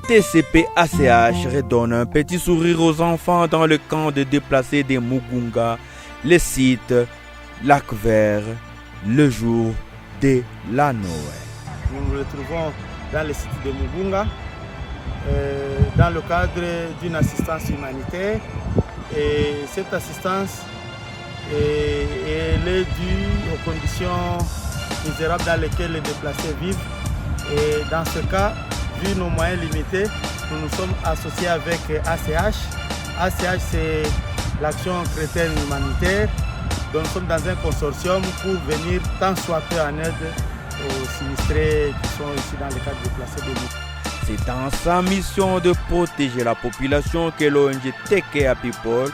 TCP-ACH redonne un petit sourire aux enfants dans le camp de déplacés des Mugunga, le site Lac Vert, le jour de la Noël. Nous nous retrouvons dans le site de Mugunga, dans le cadre d'une assistance humanitaire. Et cette assistance elle est due aux conditions misérables dans lesquelles les déplacés vivent. Et dans ce cas, vu nos moyens limités, nous nous sommes associés avec ACH. ACH, c'est l'action chrétienne humanitaire. Donc nous sommes dans un consortium pour venir tant soit peu en aide aux sinistrés qui sont ici dans le cadre de déplacés de l'île. C'est dans sa mission de protéger la population que l'ONG Take Care People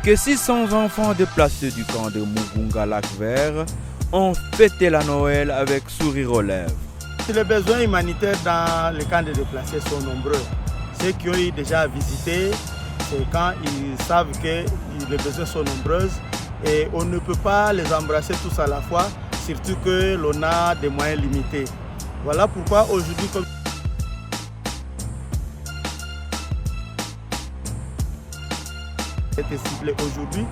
que 600 enfants déplacés du camp de Mugunga Lac Vert ont fêté la Noël avec sourire aux lèvres. Les besoins humanitaires dans les camps de déplacés sont nombreux. Ceux qui ont eu déjà visité, c'est quand ils savent que les besoins sont nombreux et on ne peut pas les embrasser tous à la fois, surtout que l'on a des moyens limités. Voilà pourquoi aujourd'hui, comme c'était ciblé aujourd'hui,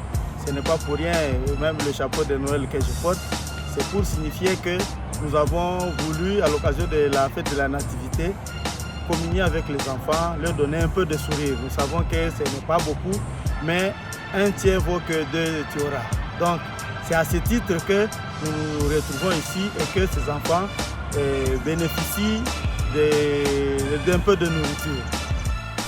ce n'est pas pour rien, même le chapeau de Noël que je porte, c'est pour signifier que nous avons voulu, à l'occasion de la fête de la Nativité, communier avec les enfants, leur donner un peu de sourire. Nous savons que ce n'est pas beaucoup, mais un tiers vaut que deux tu auras. Donc, c'est à ce titre que nous nous retrouvons ici et que ces enfants bénéficient d'un peu de nourriture.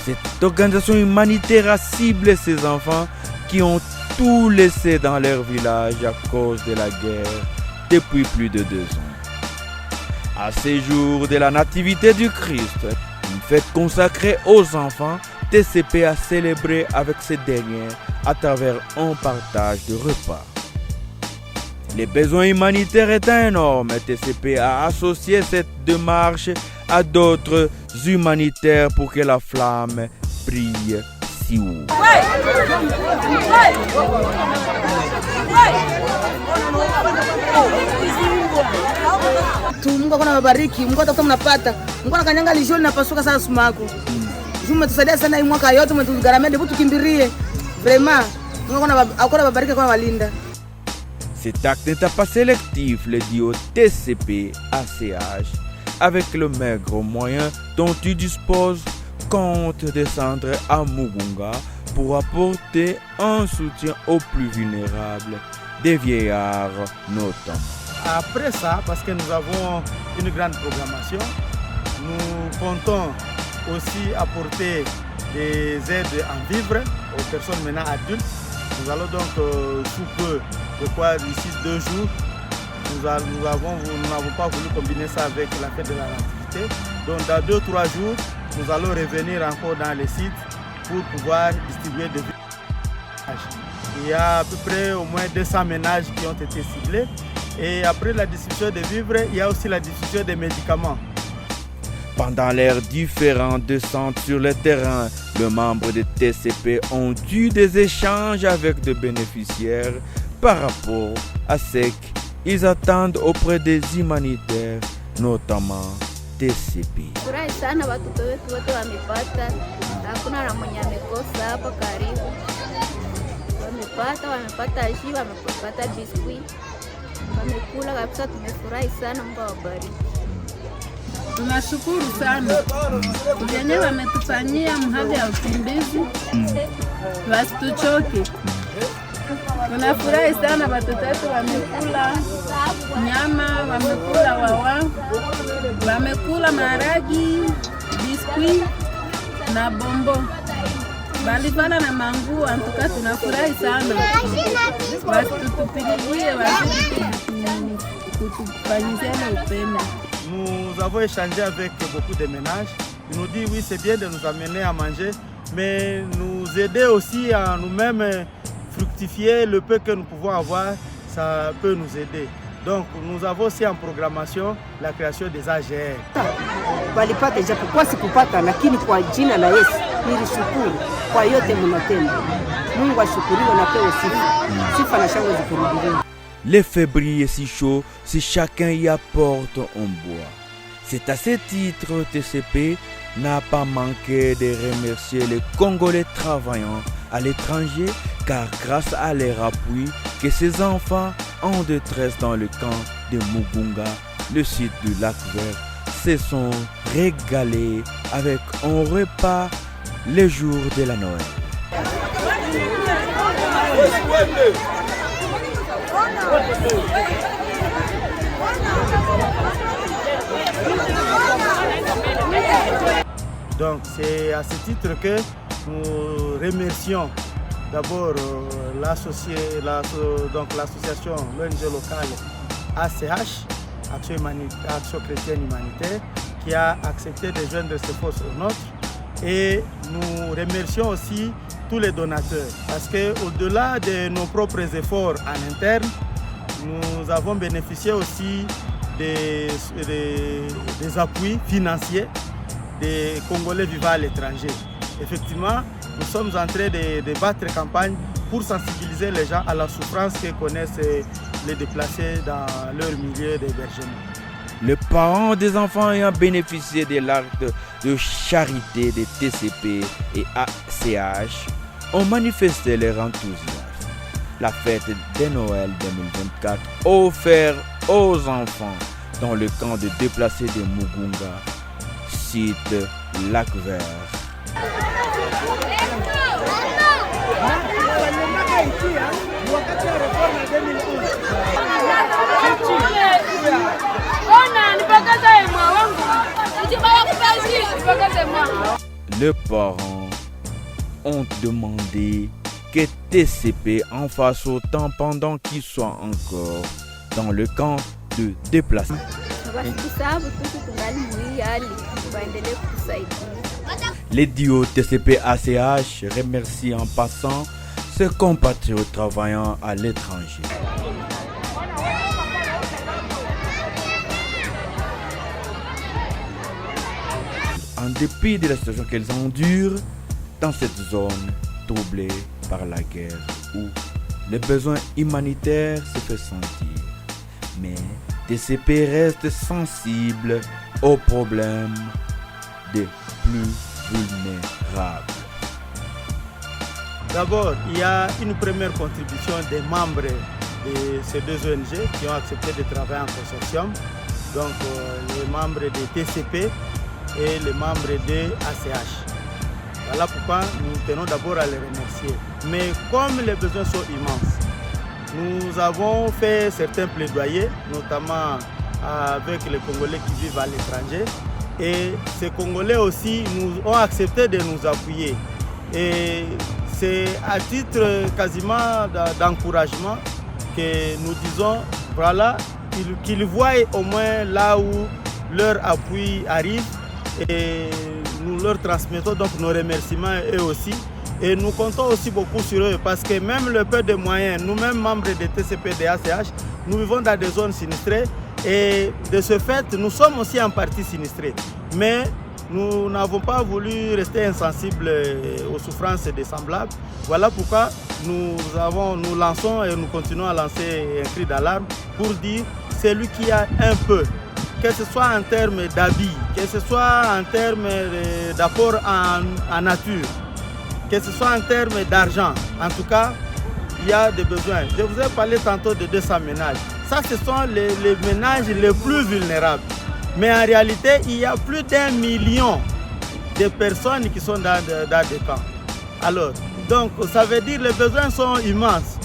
Cette organisation humanitaire a ciblé ces enfants qui ont tout laissé dans leur village à cause de la guerre depuis plus de 2 ans. À ces jours de la Nativité du Christ, une fête consacrée aux enfants, TCP a célébré avec ces derniers à travers un partage de repas. Les besoins humanitaires étant énormes, TCP a associé cette démarche à d'autres humanitaires pour que la flamme brille si haut. Mungu akona wabariki, Mungu atafuta mnapata. Mungu anakanyanga lijoli na pasuka sana sumaku. Juu umetusaidia sana hii mwaka yote, umetugharamia ndipo tukimbirie. Vraiment, Mungu akona wabariki akona walinda. Cet acte n'est pas sélectif, le dit au TCP-ACH. Avec le maigre moyen dont tu disposes, compte descendre à Mugunga pour apporter un soutien aux plus vulnérables, des vieillards notamment. Après ça, parce que nous avons une grande programmation, nous comptons aussi apporter des aides en vivre aux personnes maintenant adultes. Nous allons donc sous peu, je crois d'ici 2 jours, nous n'avons pas voulu combiner ça avec la fête de la Nativité. Donc dans 2-3 jours, nous allons revenir encore dans les sites pour pouvoir distribuer des vivres. Il y a à peu près au moins 200 ménages qui ont été ciblés. Et après la distribution des vivres, il y a aussi la distribution des médicaments. Pendant leurs différentes descentes sur le terrain, les membres de TCP ont eu des échanges avec des bénéficiaires par rapport à ce qu'ils attendent auprès des humanitaires, notamment TCP. Wamepata jus, wamepata biskuti, wamekula kabisa, tumefurahi sana, Mungu awabariki. Tunashukuru sana wenyewe wametufanyia mhadi ya ukimbizi, wasituchoke. Tunafurahi sana, watoto wetu wamekula nyama, wamekula wawa, wamekula maharagi, biskuti na bombo. Balifana na manguo, antuka tunafurahi sana. Wasitutupigie, wasitufanyizia upendo. Nous avons échangé avec beaucoup de ménages. Ils nous disent oui, c'est bien de nous amener à manger, mais nous aider aussi à nous-mêmes fructifier le peu que nous pouvons avoir. ça peut nous aider. Donc nous avons aussi en programmation la création des AGR. Walipata ijapokuwa sikupata, lakini kwa jina la Yesu nilishukuru kwa yote mnatenda. Mungu ashukuriwe na pewe sifa na shangwe zikurudilie. Les février si chaud si chacun y apporte un bois. C'est à ce titre TCP n'a pas manqué de remercier les Congolais travaillant à l'étranger, car grâce à leur appui que ces enfants en détresse dans le camp de Mugunga, le site du lac Vert, se sont régalés avec un repas le jour de la Noël. Donc c'est à ce titre que nous remercions d'abord l'association, l'ONG locale ACH, Action Chrétienne Humanitaire, qui a accepté de joindre ses forces aux nôtres. Et nous remercions aussi tous les donateurs, parce qu'au-delà de nos propres efforts en interne, nous avons bénéficié aussi des appuis financiers des Congolais vivant à l'étranger. Effectivement, nous sommes en train de battre campagne pour sensibiliser les gens à la souffrance que connaissent les déplacés dans leur milieu d'hébergement. Les parents des enfants ayant bénéficié de l'acte de charité des TCP et ACH ont manifesté leur enthousiasme. La fête de Noël 2024 offerte aux enfants dans le camp de déplacés de Mugunga, site Lac Vert. Les parents ont demandé que TCP en fasse autant pendant qu'ils soient encore dans le camp de déplacement. Les duos TCP-ACH remercient en passant ses compatriotes travaillant à l'étranger. En dépit de la situation qu'elles endurent dans cette zone troublée par la guerre où les besoins humanitaires se font sentir. Mais TCP reste sensible aux problèmes des plus vulnérables. D'abord, il y a une première contribution des membres de ces deux ONG qui ont accepté de travailler en consortium. Donc les membres de TCP et les membres de ACH. Voilà pourquoi nous tenons d'abord à les remercier. Mais comme les besoins sont immenses, nous avons fait certains plaidoyers, notamment avec les Congolais qui vivent à l'étranger. Et ces Congolais aussi ont accepté de nous appuyer. Et c'est à titre quasiment d'encouragement que nous disons, voilà, qu'ils voient au moins là où leur appui arrive. Et nous leur transmettons donc nos remerciements eux aussi. Et nous comptons aussi beaucoup sur eux parce que même le peu de moyens, nous-mêmes membres de TCP et de ACH, nous vivons dans des zones sinistrées et de ce fait, nous sommes aussi en partie sinistrés. Mais nous n'avons pas voulu rester insensibles aux souffrances des semblables. Voilà pourquoi nous lançons et nous continuons à lancer un cri d'alarme pour dire celui qui a un peu, que ce soit en termes d'habits, que ce soit en termes d'apport en nature, que ce soit en termes d'argent, en tout cas, il y a des besoins. Je vous ai parlé tantôt de 200 ménages. Ça, ce sont les ménages les plus vulnérables. Mais en réalité, il y a plus d'1 million de personnes qui sont dans des camps. Alors, donc, ça veut dire que les besoins sont immenses.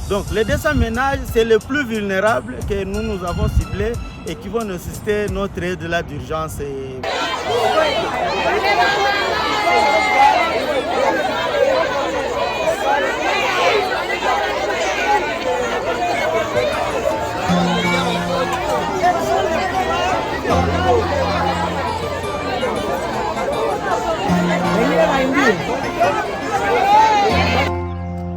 Donc, les 200 ménages, c'est les plus vulnérables que nous avons ciblés et qui vont nécessiter notre aide d'urgence.